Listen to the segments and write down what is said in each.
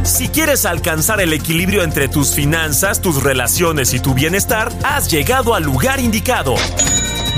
Si quieres alcanzar el equilibrio entre tus finanzas, tus relaciones y tu bienestar, has llegado al lugar indicado.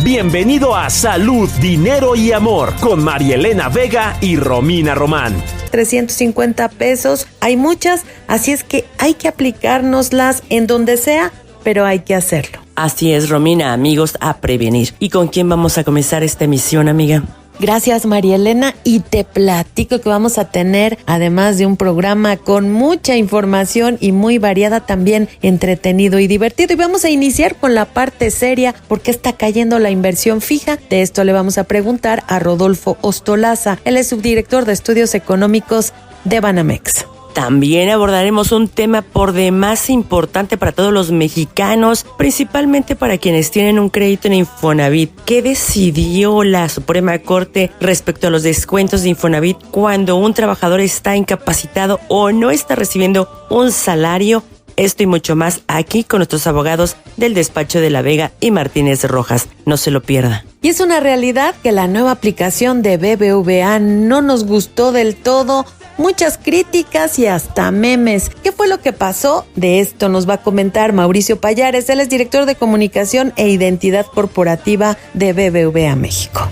Bienvenido a Salud, Dinero y Amor con María Elena Vega y Romina Román. 350 pesos, hay muchas, así es que hay que aplicárnoslas en donde sea, pero hay que hacerlo. Así es, Romina, amigos, a prevenir. ¿Y con quién vamos a comenzar esta emisión, amiga? Gracias, María Elena, y te platico que vamos a tener, además de un programa con mucha información y muy variada, también entretenido y divertido. Y vamos a iniciar con la parte seria, porque está cayendo la inversión fija. De esto le vamos a preguntar a Rodolfo Ostolaza. Él es subdirector de Estudios Económicos de Banamex. También abordaremos un tema por demás importante para todos los mexicanos, principalmente para quienes tienen un crédito en Infonavit. ¿Qué decidió la Suprema Corte respecto a los descuentos de Infonavit cuando un trabajador está incapacitado o no está recibiendo un salario? Esto y mucho más aquí con nuestros abogados del despacho de La Vega y Martínez Rojas. No se lo pierda. Y es una realidad que la nueva aplicación de BBVA no nos gustó del todo. Muchas críticas y hasta memes. ¿Qué fue lo que pasó? De esto nos va a comentar Mauricio Pallares. Él es director de comunicación e identidad corporativa de BBVA México.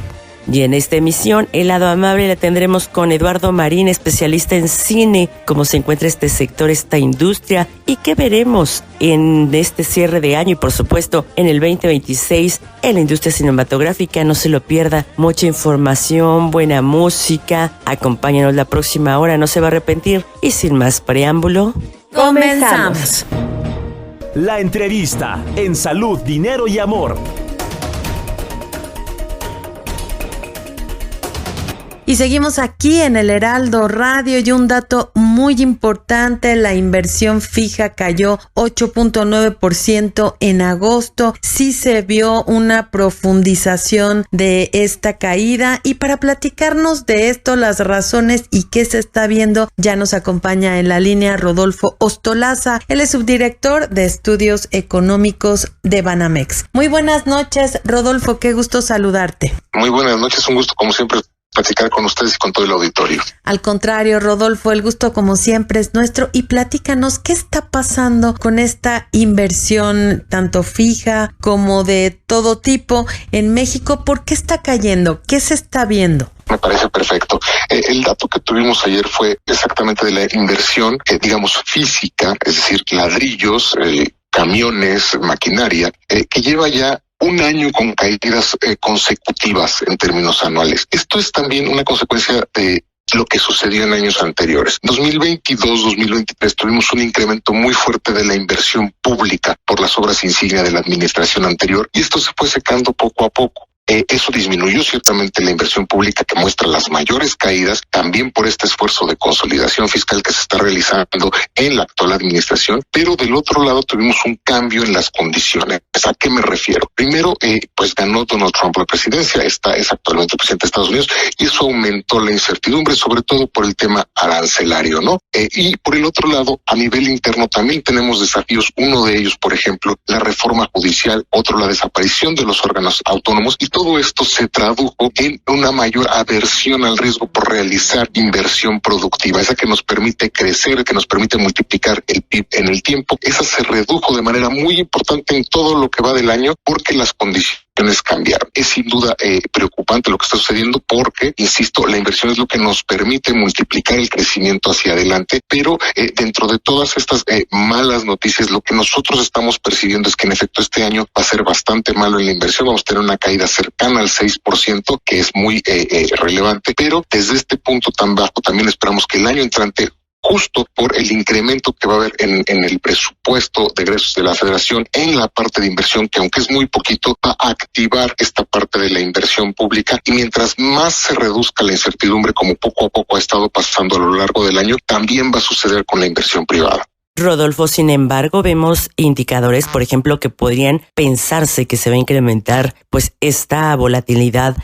Y en esta emisión, el lado amable la tendremos con Eduardo Marín, especialista en cine, cómo se encuentra este sector, esta industria, y qué veremos en este cierre de año y por supuesto en el 2026 en la industria cinematográfica. No se lo pierda, mucha información, buena música, acompáñanos la próxima hora, no se va a arrepentir. Y sin más preámbulo, ¡comenzamos! La entrevista en Salud, Dinero y Amor. Y seguimos aquí en el Heraldo Radio y un dato muy importante, la inversión fija cayó 8.9% en agosto. Sí se vio una profundización de esta caída y para platicarnos de esto, las razones y qué se está viendo, ya nos acompaña en la línea Rodolfo Ostolaza. Él es subdirector de Estudios Económicos de Banamex. Muy buenas noches, Rodolfo, qué gusto saludarte. Muy buenas noches, un gusto como siempre platicar con ustedes y con todo el auditorio. Al contrario, Rodolfo, el gusto como siempre es nuestro y platícanos qué está pasando con esta inversión tanto fija como de todo tipo en México. ¿Por qué está cayendo? ¿Qué se está viendo? Me parece perfecto. El dato que tuvimos ayer fue exactamente de la inversión, digamos, física, es decir, ladrillos, camiones, maquinaria, que lleva ya un año con caídas consecutivas en términos anuales. Esto es también una consecuencia de lo que sucedió en años anteriores. 2022, 2023 tuvimos un incremento muy fuerte de la inversión pública por las obras insignia de la administración anterior y esto se fue secando poco a poco. Eso disminuyó ciertamente la inversión pública que muestra las mayores caídas, también por este esfuerzo de consolidación fiscal que se está realizando en la actual administración, pero del otro lado tuvimos un cambio en las condiciones. ¿A qué me refiero? Primero, pues ganó Donald Trump la presidencia, es actualmente el presidente de Estados Unidos, y eso aumentó la incertidumbre, sobre todo por el tema arancelario, ¿no? Y por el otro lado, a nivel interno también tenemos desafíos, uno de ellos, por ejemplo, la reforma judicial, otro la desaparición de los órganos autónomos, y todo esto se tradujo en una mayor aversión al riesgo por realizar inversión productiva, esa que nos permite crecer, que nos permite multiplicar el PIB en el tiempo. Esa se redujo de manera muy importante en todo lo que va del año porque las condiciones cambiaron. Es sin duda preocupante lo que está sucediendo porque, insisto, la inversión es lo que nos permite multiplicar el crecimiento hacia adelante, pero dentro de todas estas malas noticias, lo que nosotros estamos percibiendo es que en efecto este año va a ser bastante malo en la inversión, vamos a tener una caída cercana al 6%, que es muy relevante, pero desde este punto tan bajo también esperamos que el año entrante, justo por el incremento que va a haber en el presupuesto de egresos de la Federación en la parte de inversión, que aunque es muy poquito, va a activar esta parte de la inversión pública y mientras más se reduzca la incertidumbre, como poco a poco ha estado pasando a lo largo del año, también va a suceder con la inversión privada. Rodolfo, sin embargo, vemos indicadores, por ejemplo, que podrían pensarse que se va a incrementar pues esta volatilidad.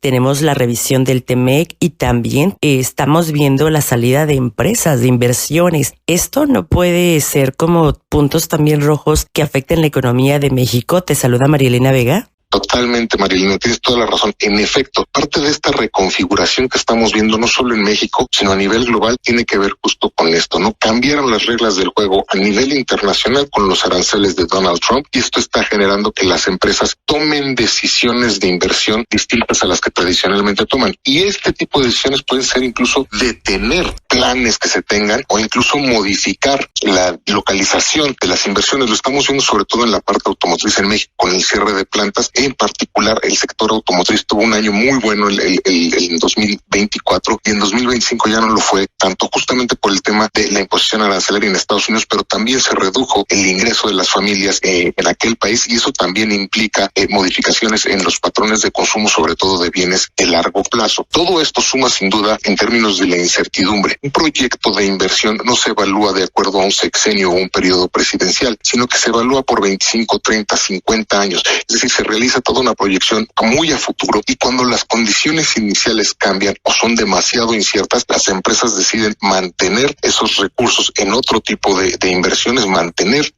Tenemos la revisión del TEMEC y también estamos viendo la salida de empresas, de inversiones. ¿Esto no puede ser como puntos también rojos que afecten la economía de México? Te saluda María Elena Vega. Totalmente, Marilena, tienes toda la razón. En efecto, parte de esta reconfiguración que estamos viendo, no solo en México, sino a nivel global, tiene que ver justo con esto, ¿no? Cambiaron las reglas del juego a nivel internacional con los aranceles de Donald Trump, y esto está generando que las empresas tomen decisiones de inversión distintas a las que tradicionalmente toman. Y este tipo de decisiones pueden ser incluso detener planes que se tengan o incluso modificar la localización de las inversiones. Lo estamos viendo sobre todo en la parte automotriz en México, con el cierre de plantas. En particular, el sector automotriz tuvo un año muy bueno el 2024, y en 2025 ya no lo fue, tanto justamente por el tema de la imposición arancelaria en Estados Unidos, pero también se redujo el ingreso de las familias en aquel país, y eso también implica modificaciones en los patrones de consumo, sobre todo de bienes de largo plazo. Todo esto suma sin duda en términos de la incertidumbre. Un proyecto de inversión no se evalúa de acuerdo a un sexenio o un periodo presidencial, sino que se evalúa por 25, 30, 50 años. Es decir, se realiza toda una proyección muy a futuro, y cuando las condiciones iniciales cambian o son demasiado inciertas, las empresas deciden mantener esos recursos en otro tipo de inversiones, mantener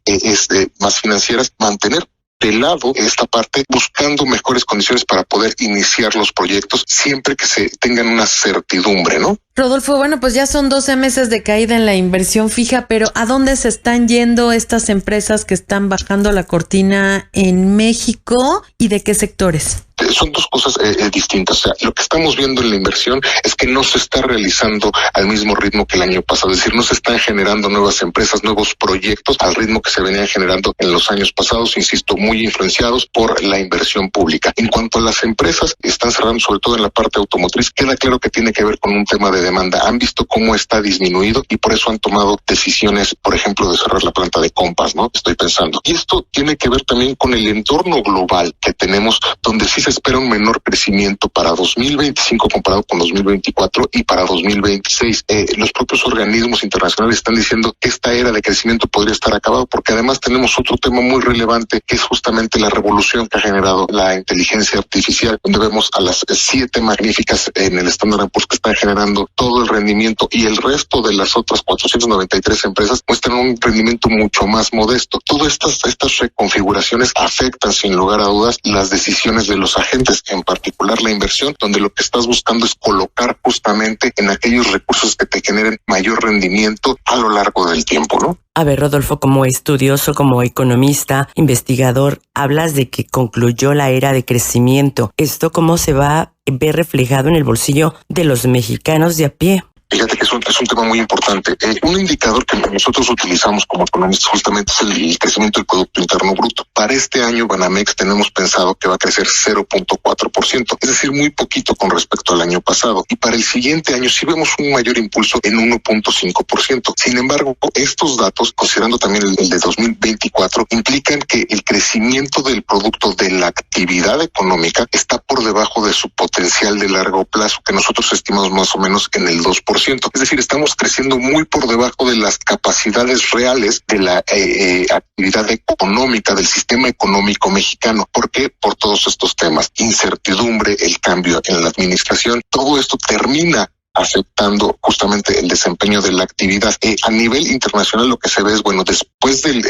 más financieras, mantener de lado esta parte, buscando mejores condiciones para poder iniciar los proyectos siempre que se tengan una certidumbre, ¿no? Rodolfo, bueno, pues ya son 12 meses de caída en la inversión fija, pero ¿a dónde se están yendo estas empresas que están bajando la cortina en México y de qué sectores? Son dos cosas distintas. O sea, lo que estamos viendo en la inversión es que no se está realizando al mismo ritmo que el año pasado. Es decir, no se están generando nuevas empresas, nuevos proyectos al ritmo que se venían generando en los años pasados, insisto, muy influenciados por la inversión pública. En cuanto a las empresas, están cerrando sobre todo en la parte automotriz. Queda claro que tiene que ver con un tema de demanda. Han visto cómo está disminuido y por eso han tomado decisiones, por ejemplo, de cerrar la planta de Compass, ¿no? Estoy pensando. Y esto tiene que ver también con el entorno global que tenemos, donde sí se espera un menor crecimiento para 2025 comparado con 2024 y para 2026. Los propios organismos internacionales están diciendo que esta era de crecimiento podría estar acabado, porque además tenemos otro tema muy relevante, que es justamente la revolución que ha generado la inteligencia artificial, donde vemos a las 7 magníficas en el Standard & Poor's que están generando todo el rendimiento, y el resto de las otras 493 empresas muestran un rendimiento mucho más modesto. Todas estas reconfiguraciones afectan sin lugar a dudas las decisiones de los agentes, en particular la inversión, donde lo que estás buscando es colocar justamente en aquellos recursos que te generen mayor rendimiento a lo largo del tiempo, ¿no? A ver, Rodolfo, como estudioso, como economista, investigador, hablas de que concluyó la era de crecimiento. ¿Esto cómo se va a ver reflejado en el bolsillo de los mexicanos de a pie? Fíjate que es un tema muy importante. Un indicador que nosotros utilizamos como economistas justamente es el crecimiento del Producto Interno Bruto. Para este año, Banamex tenemos pensado que va a crecer 0.4%, es decir, muy poquito con respecto al año pasado. Y para el siguiente año sí vemos un mayor impulso en 1.5%. Sin embargo, estos datos, considerando también el de 2024, implican que el crecimiento del producto de la actividad económica está por debajo de su potencial de largo plazo, que nosotros estimamos más o menos en el 2%. Es decir, estamos creciendo muy por debajo de las capacidades reales de la actividad económica, del sistema económico mexicano. ¿Por qué? Por todos estos temas. Incertidumbre, el cambio en la administración, todo esto termina afectando justamente el desempeño de la actividad. A nivel internacional lo que se ve es, bueno, después del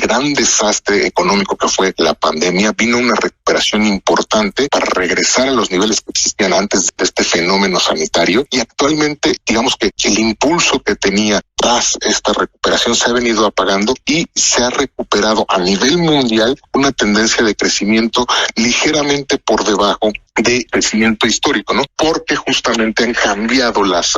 gran desastre económico que fue la pandemia, vino una recuperación importante para regresar a los niveles que existían antes de este fenómeno sanitario, y actualmente digamos que el impulso que tenía tras esta recuperación se ha venido apagando y se ha recuperado a nivel mundial una tendencia de crecimiento ligeramente por debajo de crecimiento histórico, ¿no? Porque justamente han cambiado las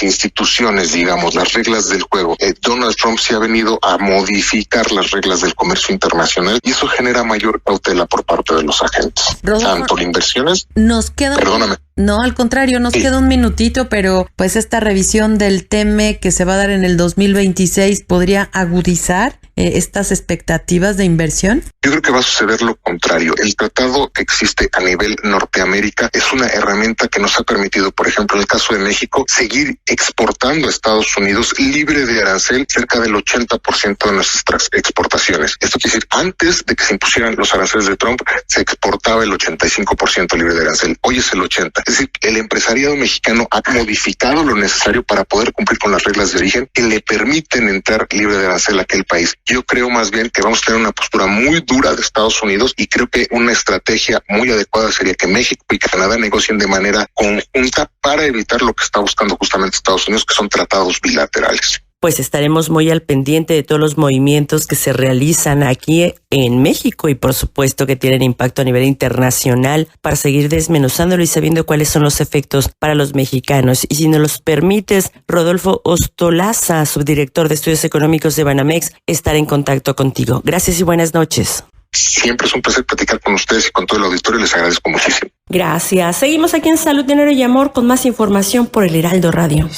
instituciones, digamos, las reglas del juego. Donald Trump se ha venido a modificar las reglas del comercio internacional, y eso genera mayor cautela por parte de los agentes. Rodolfo, tanto en inversiones. Nos queda. Perdóname. No, al contrario, nos queda un minutito, pero pues esta revisión del TEMEC que se va a dar en el 2026 podría agudizar estas expectativas de inversión. Yo creo que va a suceder lo contrario. El tratado que existe a nivel Norteamérica es una herramienta que nos ha permitido, por ejemplo, en el caso de México, seguir exportando a Estados Unidos libre de arancel cerca del 80% de nuestras exportaciones. Esto quiere decir, antes de que se impusieran los aranceles de Trump, se exportaba el 85% libre de arancel. Hoy es el 80%. Es decir, el empresariado mexicano ha modificado lo necesario para poder cumplir con las reglas de origen que le permiten entrar libre de arancel a aquel país. Yo creo más bien que vamos a tener una postura muy dura de Estados Unidos y creo que una estrategia muy adecuada sería que México y Canadá negocien de manera conjunta para evitar lo que está buscando justamente Estados Unidos, que son tratados bilaterales. Pues estaremos muy al pendiente de todos los movimientos que se realizan aquí en México y por supuesto que tienen impacto a nivel internacional para seguir desmenuzándolo y sabiendo cuáles son los efectos para los mexicanos. Y si nos los permites, Rodolfo Ostolaza, subdirector de Estudios Económicos de Banamex, estar en contacto contigo. Gracias y buenas noches. Siempre es un placer platicar con ustedes y con todo el auditorio. Les agradezco muchísimo. Gracias. Seguimos aquí en Salud, Dinero y Amor con más información por el Heraldo Radio.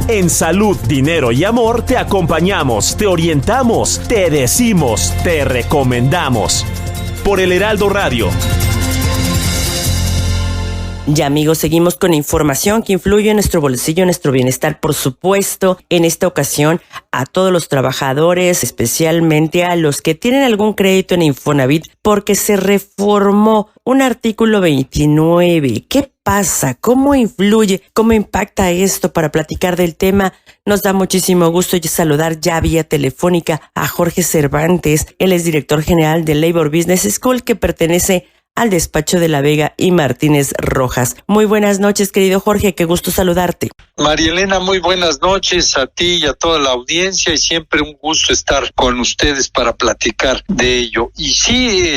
En Salud, Dinero y Amor te acompañamos, te orientamos, te decimos, te recomendamos. Por el Heraldo Radio. Ya amigos, seguimos con información que influye en nuestro bolsillo, en nuestro bienestar, por supuesto, en esta ocasión a todos los trabajadores, especialmente a los que tienen algún crédito en Infonavit, porque se reformó un artículo 29. ¿Qué pasa? ¿Cómo influye? ¿Cómo impacta esto? Para platicar del tema, nos da muchísimo gusto saludar ya vía telefónica a Jorge Cervantes. Él es director general de Labor Business School, que pertenece al despacho de La Vega y Martínez Rojas. Muy buenas noches, querido Jorge, qué gusto saludarte. María Elena, muy buenas noches a ti y a toda la audiencia, y siempre un gusto estar con ustedes para platicar de ello. Y sí,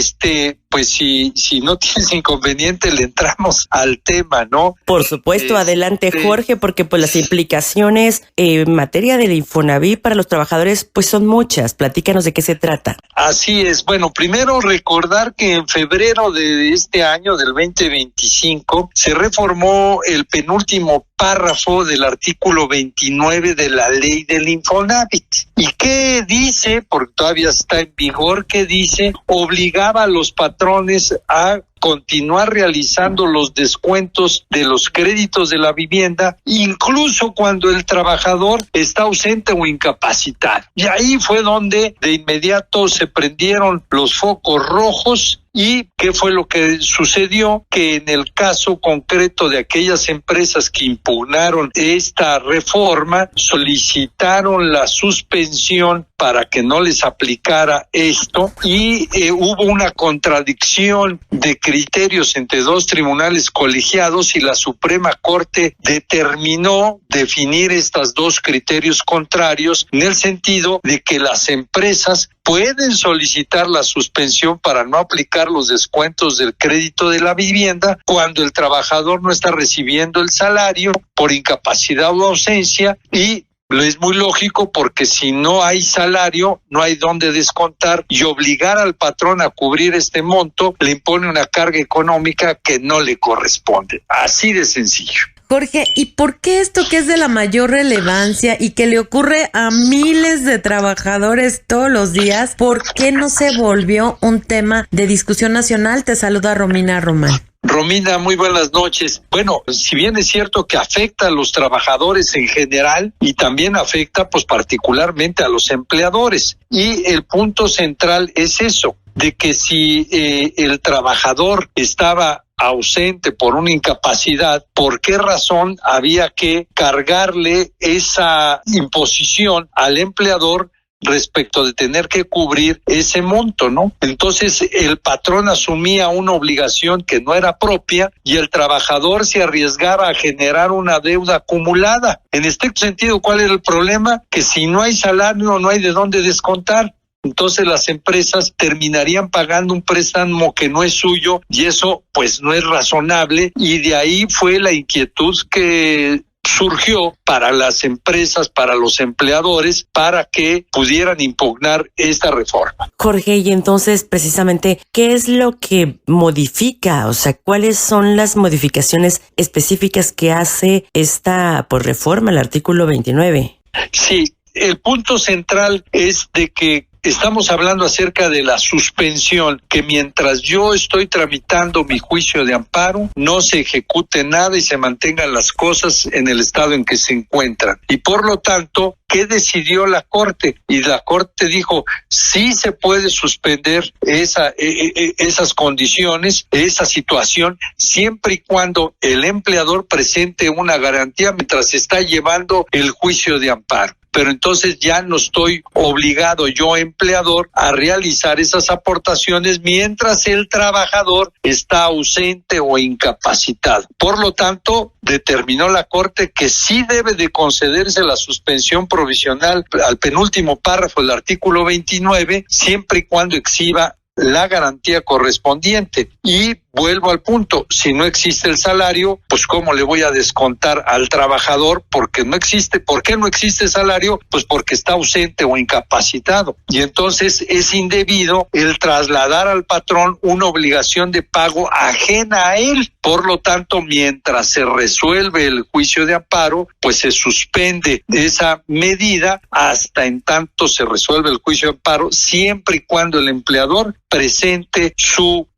pues si no tienes inconveniente, le entramos al tema, ¿no? Por supuesto, adelante Jorge, porque pues las implicaciones en materia del Infonavit para los trabajadores pues son muchas. Platícanos de qué se trata. Así es. Bueno, primero recordar que en febrero de este año, del 2025, se reformó el penúltimo párrafo del artículo 29 de la ley del Infonavit. ¿Y qué dice? Porque todavía está en vigor. ¿Qué dice? Obligaba a los patrones a continuar realizando los descuentos de los créditos de la vivienda, incluso cuando el trabajador está ausente o incapacitado. Y ahí fue donde de inmediato se prendieron los focos rojos. ¿Y qué fue lo que sucedió? Que en el caso concreto de aquellas empresas que impugnaron esta reforma, solicitaron la suspensión para que no les aplicara esto, y hubo una contradicción de criterios entre dos tribunales colegiados, y la Suprema Corte determinó definir estos dos criterios contrarios en el sentido de que las empresas pueden solicitar la suspensión para no aplicar los descuentos del crédito de la vivienda cuando el trabajador no está recibiendo el salario por incapacidad o ausencia, y es muy lógico porque si no hay salario, no hay dónde descontar, y obligar al patrón a cubrir este monto le impone una carga económica que no le corresponde. Así de sencillo. Jorge, ¿y por qué esto que es de la mayor relevancia y que le ocurre a miles de trabajadores todos los días, por qué no se volvió un tema de discusión nacional? Te saluda Romina Román. Romina, muy buenas noches. Bueno, si bien es cierto que afecta a los trabajadores en general, y también afecta pues particularmente a los empleadores, y el punto central es eso, de que si el trabajador estaba ausente por una incapacidad, ¿por qué razón había que cargarle esa imposición al empleador respecto de tener que cubrir ese monto, ¿no? Entonces el patrón asumía una obligación que no era propia, y el trabajador se arriesgaba a generar una deuda acumulada. En estricto sentido, ¿cuál era el problema? Que si no hay salario, no hay de dónde descontar. Entonces las empresas terminarían pagando un préstamo que no es suyo, y eso pues no es razonable, y de ahí fue la inquietud que surgió para las empresas, para los empleadores, para que pudieran impugnar esta reforma. Jorge, y entonces precisamente, ¿qué es lo que modifica? O sea, ¿cuáles son las modificaciones específicas que hace esta reforma, el artículo 29? Sí, el punto central es de que estamos hablando acerca de la suspensión, que mientras yo estoy tramitando mi juicio de amparo, no se ejecute nada y se mantengan las cosas en el estado en que se encuentran. Y por lo tanto, ¿qué decidió la Corte? Y la Corte dijo, sí se puede suspender esas condiciones, esa situación, siempre y cuando el empleador presente una garantía mientras está llevando el juicio de amparo. pero entonces ya no estoy obligado yo, empleador, a realizar esas aportaciones mientras el trabajador está ausente o incapacitado. Por lo tanto, determinó la Corte que sí debe de concederse la suspensión provisional al penúltimo párrafo del artículo 29, siempre y cuando exhiba la garantía correspondiente. Y vuelvo al punto, si no existe el salario, pues ¿cómo le voy a descontar al trabajador? Porque no existe. ¿Por qué no existe salario? Pues porque está ausente o incapacitado. Y entonces es indebido el trasladar al patrón una obligación de pago ajena a él. Por lo tanto, mientras se resuelve el juicio de amparo, pues se suspende esa medida hasta en tanto se resuelve el juicio de amparo, siempre y cuando el empleador presente su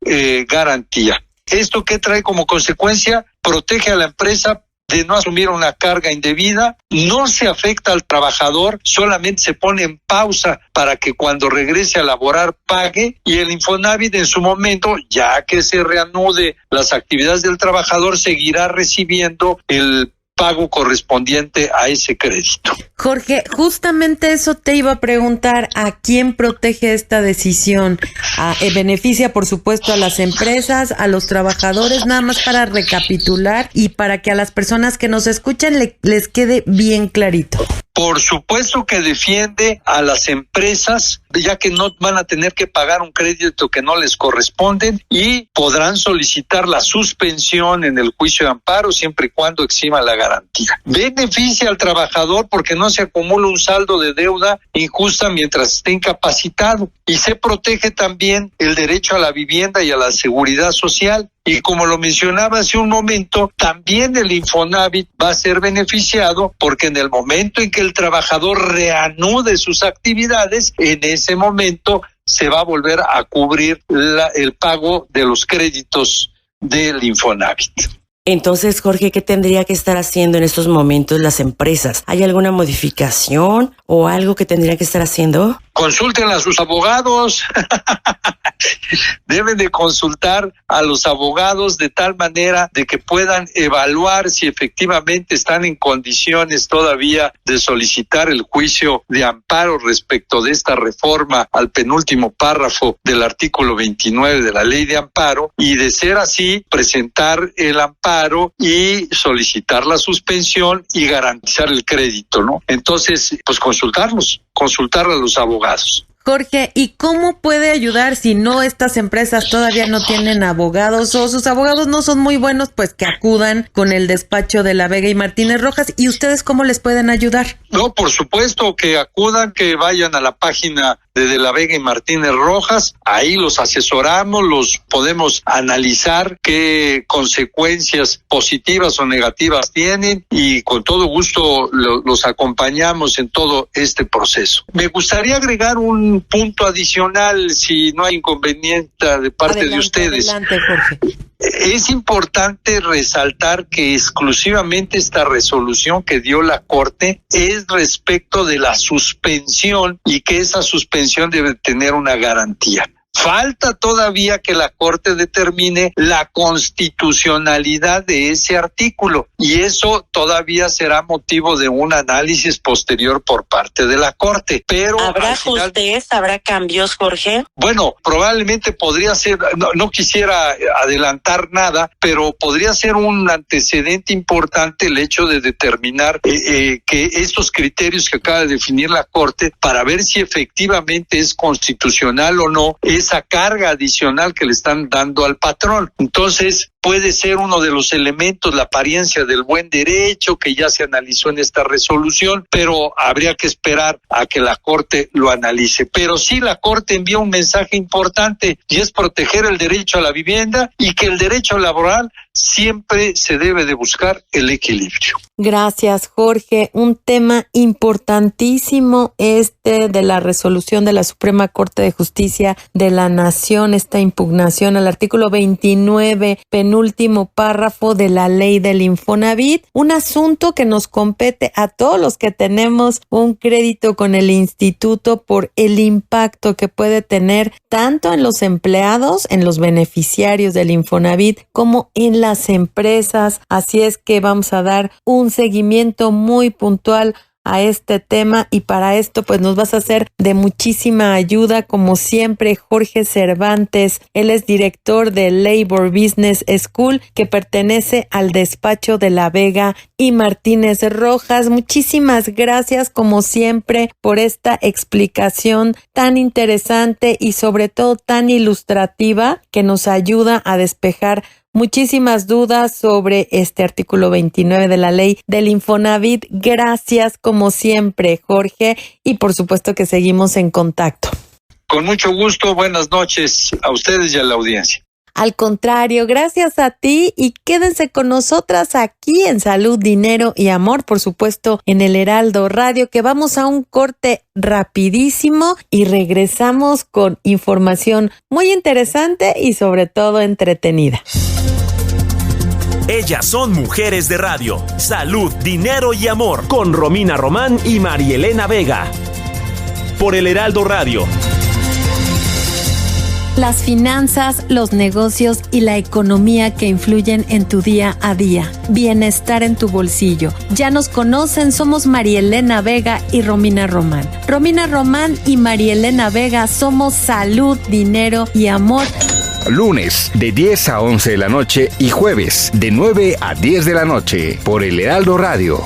garantía. ¿Esto qué trae como consecuencia? Protege a la empresa de no asumir una carga indebida, no se afecta al trabajador, solamente se pone en pausa para que cuando regrese a laborar pague, y el Infonavit en su momento, ya que se reanude las actividades del trabajador, seguirá recibiendo el pago correspondiente a ese crédito. Jorge, justamente eso te iba a preguntar, ¿a quién protege esta decisión? Beneficia, por supuesto, a las empresas, a los trabajadores, nada más para recapitular y para que a las personas que nos escuchan les quede bien clarito. Por supuesto que defiende a las empresas, ya que no van a tener que pagar un crédito que no les corresponde, y podrán solicitar la suspensión en el juicio de amparo siempre y cuando exima la garantía. Beneficia al trabajador porque no se acumula un saldo de deuda injusta mientras esté incapacitado, y se protege también el derecho a la vivienda y a la seguridad social. Y como lo mencionaba hace un momento, también el Infonavit va a ser beneficiado porque en el momento en que el trabajador reanude sus actividades, en ese momento se va a volver a cubrir el pago de los créditos del Infonavit. Entonces, Jorge, ¿qué tendría que estar haciendo en estos momentos las empresas? ¿Hay alguna modificación o algo que tendrían que estar haciendo? Consulten a sus abogados. Deben de consultar a los abogados de tal manera de que puedan evaluar si efectivamente están en condiciones todavía de solicitar el juicio de amparo respecto de esta reforma al penúltimo párrafo del artículo 29 de la ley de amparo, y de ser así, presentar el amparo y solicitar la suspensión y garantizar el crédito, ¿no? Entonces, pues consultar a los abogados. Jorge, ¿y cómo puede ayudar si no estas empresas todavía no tienen abogados o sus abogados no son muy buenos? Pues que acudan con el despacho de La Vega y Martínez Rojas. ¿Y ustedes cómo les pueden ayudar? No, por supuesto que acudan, que vayan a la página de La Vega y Martínez Rojas. Ahí los asesoramos, los podemos analizar qué consecuencias positivas o negativas tienen, y con todo gusto los acompañamos en todo este proceso. Me gustaría agregar un punto adicional, si no hay inconveniente de parte de ustedes. Adelante, Jorge. Es importante resaltar que exclusivamente esta resolución que dio la Corte es respecto de la suspensión, y que esa suspensión debe tener una garantía. Falta todavía que la Corte determine la constitucionalidad de ese artículo, y eso todavía será motivo de un análisis posterior por parte de la Corte. Pero ¿habrá ajustes, habrá cambios, Jorge? Bueno, probablemente podría ser, no quisiera adelantar nada, pero podría ser un antecedente importante el hecho de determinar que estos criterios que acaba de definir la Corte, para ver si efectivamente es constitucional o no esa carga adicional que le están dando al patrón. Entonces, puede ser uno de los elementos, la apariencia del buen derecho, que ya se analizó en esta resolución, pero habría que esperar a que la Corte lo analice. Pero sí, la Corte envía un mensaje importante, y es proteger el derecho a la vivienda, y que el derecho laboral siempre se debe de buscar el equilibrio. Gracias, Jorge. Un tema importantísimo de la resolución de la Suprema Corte de Justicia de la Nación, esta impugnación al artículo 29, penúltimo párrafo de la ley del Infonavit, un asunto que nos compete a todos los que tenemos un crédito con el instituto por el impacto que puede tener tanto en los empleados, en los beneficiarios del Infonavit, como en las empresas. Así es que vamos a dar un seguimiento muy puntual a este tema, y para esto pues nos vas a hacer de muchísima ayuda, como siempre, Jorge Cervantes. Él es director de Labor Business School, que pertenece al despacho de La Vega y Martínez Rojas. Muchísimas gracias, como siempre, por esta explicación tan interesante y sobre todo tan ilustrativa, que nos ayuda a despejar muchísimas dudas sobre este artículo 29 de la ley del Infonavit. Gracias, como siempre, Jorge, y por supuesto que seguimos en contacto. Con mucho gusto, buenas noches a ustedes y a la audiencia. Al contrario, gracias a ti, y quédense con nosotras aquí en Salud, Dinero y Amor, por supuesto en el Heraldo Radio, que vamos a un corte rapidísimo y regresamos con información muy interesante y sobre todo entretenida. Ellas son Mujeres de Radio. Salud, Dinero y Amor, con Romina Román y Marielena Vega. Por el Heraldo Radio. Las finanzas, los negocios y la economía que influyen en tu día a día. Bienestar en tu bolsillo. Ya nos conocen, somos Marielena Vega y Romina Román. Romina Román y Marielena Vega somos Salud, Dinero y Amor. Lunes de 10 a 11 de la noche y jueves de 9 a 10 de la noche por el Heraldo Radio.